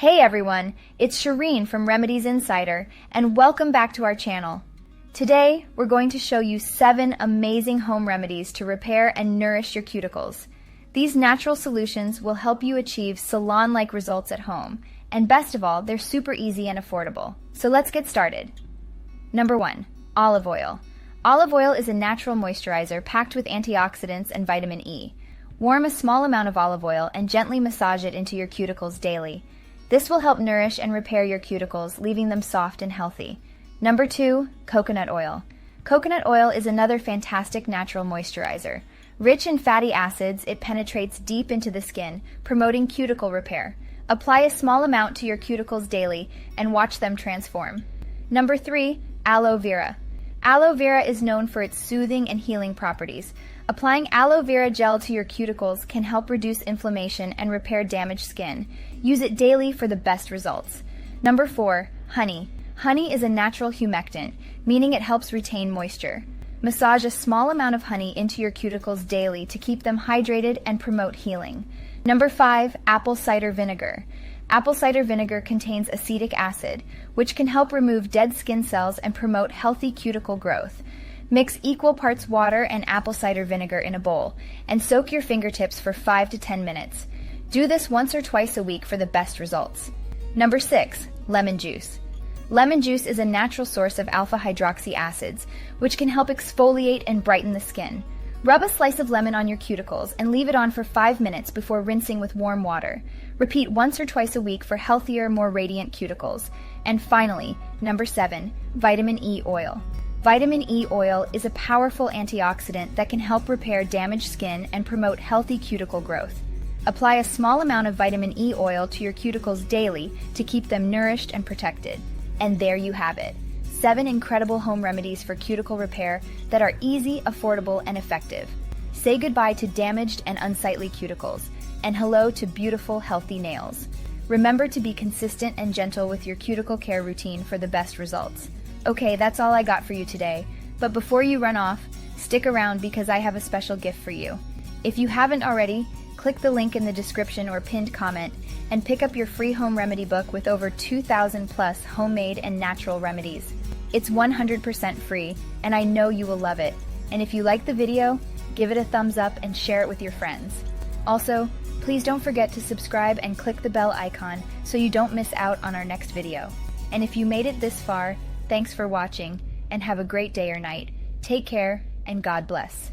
Hey everyone, it's Shireen from Remedies Insider, and welcome back to our channel. Today, we're going to show you 7 amazing home remedies to repair and nourish your cuticles. These natural solutions will help you achieve salon-like results at home, and best of all, they're super easy and affordable. So let's get started. Number 1. Olive oil. Olive oil is a natural moisturizer packed with antioxidants and vitamin E. Warm a small amount of olive oil and gently massage it into your cuticles daily. This will help nourish and repair your cuticles, leaving them soft and healthy. Number 2. Coconut oil. Coconut oil is another fantastic natural moisturizer. Rich in fatty acids, it penetrates deep into the skin, promoting cuticle repair. Apply a small amount to your cuticles daily and watch them transform. Number 3. Aloe Vera. Aloe vera is known for its soothing and healing properties. Applying aloe vera gel to your cuticles can help reduce inflammation and repair damaged skin. Use it daily for the best results. Number 4. Honey. Honey is a natural humectant, meaning it helps retain moisture. Massage a small amount of honey into your cuticles daily to keep them hydrated and promote healing. Number 5. Apple cider vinegar. Apple cider vinegar contains acetic acid, which can help remove dead skin cells and promote healthy cuticle growth. Mix equal parts water and apple cider vinegar in a bowl, and soak your fingertips for 5 to 10 minutes. Do this once or twice a week for the best results. Number 6. Lemon juice. Lemon juice is a natural source of alpha-hydroxy acids, which can help exfoliate and brighten the skin. Rub a slice of lemon on your cuticles and leave it on for 5 minutes before rinsing with warm water. Repeat once or twice a week for healthier, more radiant cuticles. And finally, number 7. Vitamin E oil. Vitamin E oil is a powerful antioxidant that can help repair damaged skin and promote healthy cuticle growth. Apply a small amount of vitamin E oil to your cuticles daily to keep them nourished and protected. And there you have it. 7 incredible home remedies for cuticle repair that are easy, affordable, and effective. Say goodbye to damaged and unsightly cuticles, and hello to beautiful, healthy nails. Remember to be consistent and gentle with your cuticle care routine for the best results. Okay, that's all I got for you today, but before you run off, stick around because I have a special gift for you. If you haven't already, click the link in the description or pinned comment and pick up your free home remedy book with over 2,000 plus homemade and natural remedies. It's 100% free, and I know you will love it. And if you like the video, give it a thumbs up and share it with your friends. Also, please don't forget to subscribe and click the bell icon so you don't miss out on our next video. And if you made it this far, thanks for watching, and have a great day or night. Take care, and God bless.